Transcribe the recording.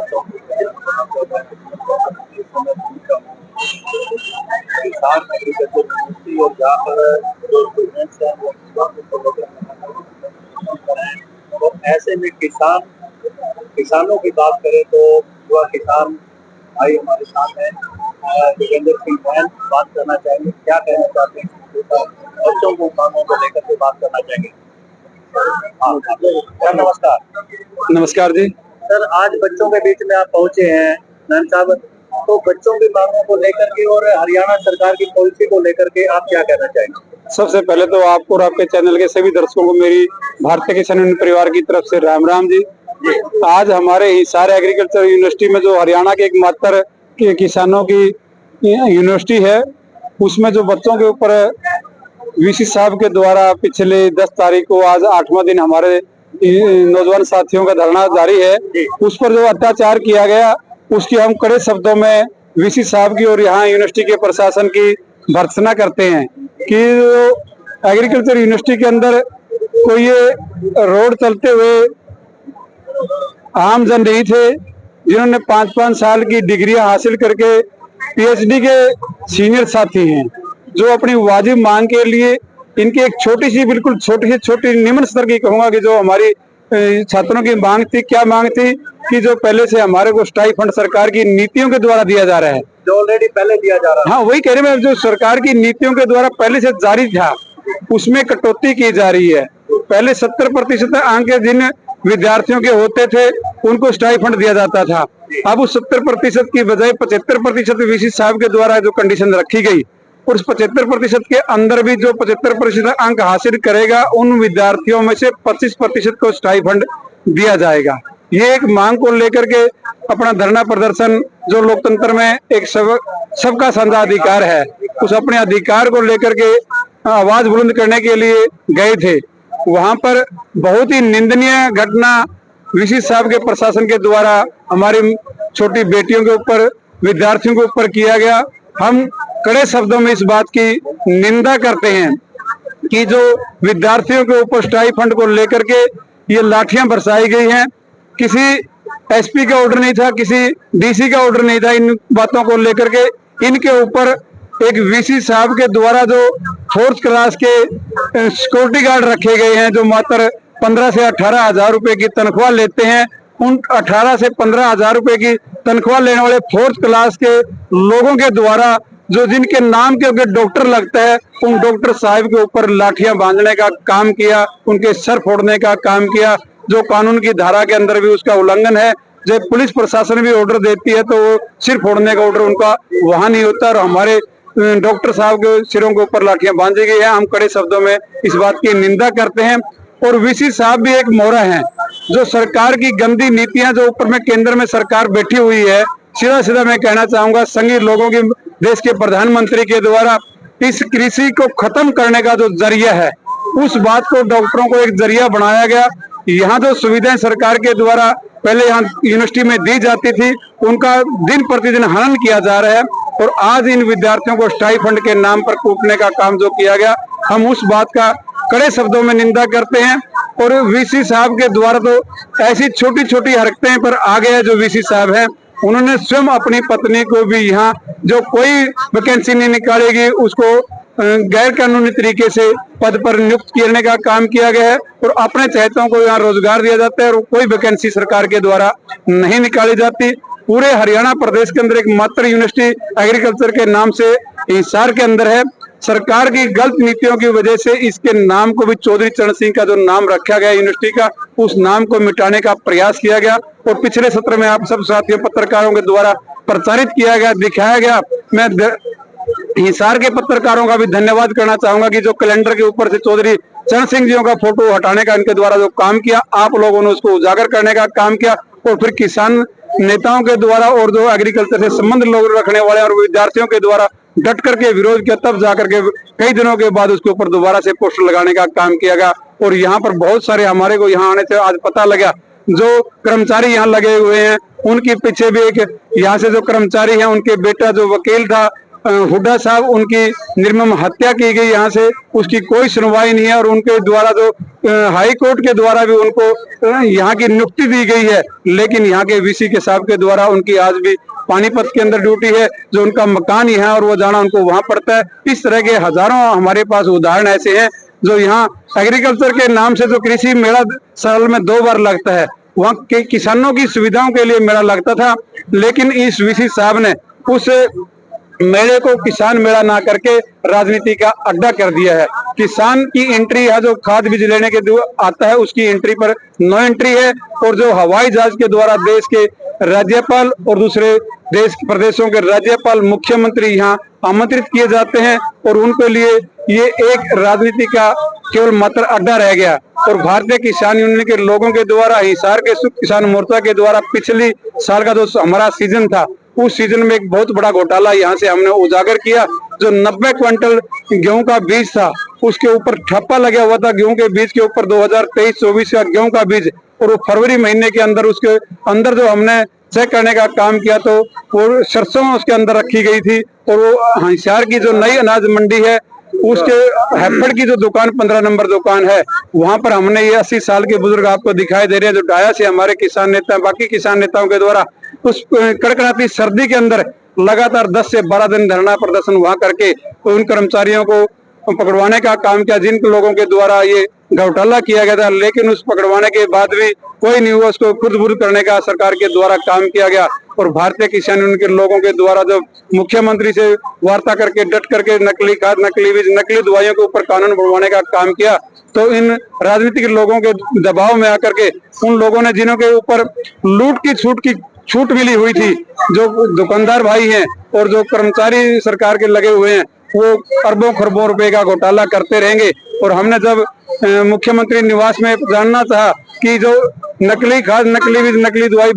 बच्चों की किसान एग्रीकल्चर यूनिवर्सिटी और जहाँ पर जो स्टूडेंट्स हैं वो तो ऐसे में किसानों की बात करें तो युवा किसान भाई हमारे साथ हैं जोगेंद्र सिंह बहन बात करना चाहेंगे, क्या कहना चाहते हैं बच्चों को मांगों को लेकर के बात करना चाहेंगे। हाँ सर नमस्कार। नमस्कार जी। सर आज बच्चों के बीच में आप पहुंचे हैं मैम साहब, तो बच्चों की मांगों को लेकर के और हरियाणा सरकार की पॉलिसी को लेकर के आप क्या कहना चाहेंगे। सबसे पहले तो आपको और आपके चैनल के सभी दर्शकों को मेरी भारतीय किसान यूनियन परिवार की तरफ से राम राम जी। आज हमारे हिसार एग्रीकल्चर यूनिवर्सिटी में जो हरियाणा के एकमात्र किसानों की यूनिवर्सिटी है, उसमें जो बच्चों के ऊपर वीसी साहब के द्वारा पिछले 10 तारीख को आज 8वां दिन हमारे नौजवान साथियों का धरना जारी है, उस पर जो अत्याचार किया गया उसकी हम कड़े शब्दों में वीसी साहब की और यहाँ यूनिवर्सिटी के प्रशासन की भर्त्सना करते हैं कि एग्रीकल्चर यूनिवर्सिटी के अंदर कोई ये रोड चलते हुए आम जन नहीं थे जिन्होंने 5-5 साल की डिग्रियां हासिल करके पीएचडी के सीनियर साथी हैं, जो अपनी वाजिब मांग के लिए इनकी एक छोटी सी बिल्कुल छोटी निम्न स्तर की कहूंगा कि जो हमारी छात्रों की मांग थी, क्या मांग थी कि जो पहले से हमारे को स्टाइफंड सरकार की नीतियों के द्वारा दिया जा रहा है, जो ऑलरेडी पहले दिया जा रहा है। हाँ वही कह रहे हैं, जो सरकार की नीतियों के द्वारा पहले से जारी था उसमें कटौती की जा रही है। पहले 70% अंक जिन विद्यार्थियों के होते थे उनको स्टाइफंड दिया जाता था, अब उस 70% की बजाय 75% वीसी साहब के द्वारा जो कंडीशन रखी गई और उस 75% के अंदर भी जो 75% अंक हासिल करेगा उन विद्यार्थियों में से 25% को स्टाइफंड दिया जाएगा। ये एक मांग को लेकर के अपना धरना प्रदर्शन जो लोकतंत्र में एक सबका साझा अधिकार है, उस अपने अधिकार को लेकर के आवाज बुलंद करने के लिए गए थे। वहां पर बहुत ही निंदनीय घटना वीसी साहब के प्रशासन के द्वारा हमारी छोटी बेटियों के ऊपर, विद्यार्थियों के ऊपर किया गया। हम कड़े शब्दों में इस बात की निंदा करते हैं कि जो विद्यार्थियों के ऊपर स्टाइफंड को लेकर के ये लाठियां बरसाई गई हैं, किसी एसपी का ऑर्डर नहीं था, किसी डीसी का ऑर्डर नहीं था। इन बातों को लेकर के इनके ऊपर एक वीसी साहब के द्वारा जो फोर्थ क्लास के सिक्योरिटी गार्ड रखे गए हैं, जो मात्र 15 से 18 हजार रुपए की तनख्वाह लेते हैं, उन 18 से 15 हजार रुपए की तनख्वाह लेने वाले फोर्थ क्लास के लोगों के द्वारा जो जिनके नाम के ऊपर डॉक्टर लगता है, उन डॉक्टर साहब के ऊपर लाठियां बांधने का काम किया, उनके सर फोड़ने का काम किया, जो कानून की धारा के अंदर भी उसका उल्लंघन है। जब पुलिस प्रशासन भी ऑर्डर देती है तो वो सिर फोड़ने का ऑर्डर उनका वहां नहीं होता, और हमारे डॉक्टर साहब के सिरों के ऊपर लाठियां बांधी गई है। हम कड़े शब्दों में इस बात की निंदा करते हैं। और वीसी साहब भी एक मोहरा है, जो सरकार की गंदी नीतियां जो ऊपर में केंद्र में सरकार बैठी हुई है, सीधा मैं कहना चाहूंगा संघीय लोगों की देश के प्रधानमंत्री के द्वारा इस कृषि को खत्म करने का जो जरिया है, उस बात को डॉक्टरों को एक जरिया बनाया गया। यहाँ जो सुविधाएं सरकार के द्वारा पहले यहाँ यूनिवर्सिटी में दी जाती थी, उनका दिन प्रतिदिन हनन किया जा रहा है, और आज इन विद्यार्थियों को स्टाइफंड के नाम पर कूटने का काम जो किया गया, हम उस बात का कड़े शब्दों में निंदा करते हैं। और वीसी साहब के द्वारा तो ऐसी छोटी हरकतें पर आ गए जो वीसी साहब हैं, उन्होंने स्वयं अपनी पत्नी को भी यहाँ जो कोई वैकेंसी नहीं निकालेगी उसको गैर कानूनी तरीके से पद पर नियुक्त करने का काम किया गया है, और अपने चहेतों को यहाँ रोजगार दिया जाता है और कोई वैकेंसी सरकार के द्वारा नहीं निकाली जाती। पूरे हरियाणा प्रदेश के अंदर एक मात्र यूनिवर्सिटी एग्रीकल्चर के नाम से हिसार के अंदर है। सरकार की गलत नीतियों की वजह से इसके नाम को भी चौधरी चरण सिंह का जो नाम रखा गया यूनिवर्सिटी का, उस नाम को मिटाने का प्रयास किया गया, और पिछले सत्र में आप सब साथियों पत्रकारों के द्वारा प्रचारित किया गया, दिखाया गया। मैं हिसार के पत्रकारों का भी धन्यवाद करना चाहूंगा कि जो कैलेंडर के ऊपर से चौधरी चरण सिंह जी का फोटो हटाने का इनके द्वारा जो काम किया, आप लोगों ने उसको उजागर करने का काम किया, और फिर किसान नेताओं के द्वारा और जो एग्रीकल्चर से संबंध लोग रखने वाले और विद्यार्थियों के द्वारा डट करके विरोध किया, तब जाकर के कई दिनों के बाद उसके ऊपर दोबारा से पोस्टर लगाने का काम किया गया। और यहाँ पर बहुत सारे हमारे को यहाँ आने से आज पता लगा, जो कर्मचारी यहाँ लगे हुए हैं उनके पीछे भी एक यहाँ से जो कर्मचारी हैं, उनके बेटा जो वकील था हुड्डा साहब उनकी निर्मम हत्या की गई यहाँ से, उसकी कोई सुनवाई नहीं है। और उनके द्वारा जो हाई कोर्ट के द्वारा भी उनको यहाँ की नियुक्ति दी गई है, लेकिन यहाँ के वीसी के साहब के द्वारा उनकी आज भी पानीपत के अंदर ड्यूटी है, जो उनका मकान ही है और वो जाना उनको वहां पड़ता है। इस तरह के हजारों हमारे पास उदाहरण ऐसे हैं जो यहाँ एग्रीकल्चर के नाम से जो कृषि मेला साल में 2 बार लगता है, वहाँ के किसानों की सुविधाओं के लिए मेला लगता था, लेकिन इस वीसी साहब ने उस मेले को किसान मेला ना करके राजनीति का अड्डा कर दिया है। किसान की एंट्री है जो खाद बीज लेने के आता है, उसकी एंट्री पर नो एंट्री है। और जो हवाई जहाज के द्वारा देश के राज्यपाल और दूसरे देश प्रदेशों के राज्यपाल मुख्यमंत्री यहाँ आमंत्रित किए जाते हैं, और उनके लिए ये एक राजनीति का केवल मात्र अड्डा रह गया। और भारतीय किसान यूनियन के लोगों के द्वारा, हिसार के किसान मोर्चा के द्वारा पिछली साल का जो हमारा सीजन था, उस सीजन में एक बहुत बड़ा घोटाला यहाँ से हमने उजागर किया। जो 90 क्विंटल गेहूं का बीज था, उसके ऊपर ठप्पा लगा हुआ था गेहूं के बीज के ऊपर 2023-24 का गेहूं का बीज, और वो फरवरी महीने के अंदर उसके अंदर जो हमने चेक करने का काम किया तो वो सरसों उसके अंदर रखी गई थी। और वो हिसार की जो नई अनाज मंडी है, उसके हैफेड की जो दुकान 15 नंबर दुकान है, वहां पर हमने ये 80 साल के बुजुर्ग आपको दिखाई दे रहे हैं, जो डाया से हमारे किसान नेता बाकी किसान नेताओं के द्वारा उस कड़कड़ाती सर्दी के अंदर लगातार 10 से 12 दिन धरना प्रदर्शन वहां करके उन कर्मचारियों को पकड़वाने का काम किया, जिन लोगों के द्वारा ये घोटाला किया गया था। लेकिन उस पकड़वाने के बाद भी कोई नहीं हुआ, उसको खुद करने का सरकार के द्वारा काम किया गया। और भारतीय किसान यूनियन के लोगों के द्वारा जब मुख्यमंत्री से वार्ता करके डट करके नकली खाद, नकली बीज, नकली दवाइयों के ऊपर कानून बनवाने का काम किया, तो इन राजनीतिक लोगों के दबाव में आकर के उन लोगों ने, जिन्हों के ऊपर लूट की छूट मिली हुई थी, जो दुकानदार भाई हैं और जो कर्मचारी सरकार के लगे हुए हैं, वो अरबों खरबों रुपए का घोटाला करते रहेंगे। और हमने जब मुख्यमंत्री निवास में जानना चाहा कि जो नकली खाद, नकली बीज, नकली दवाई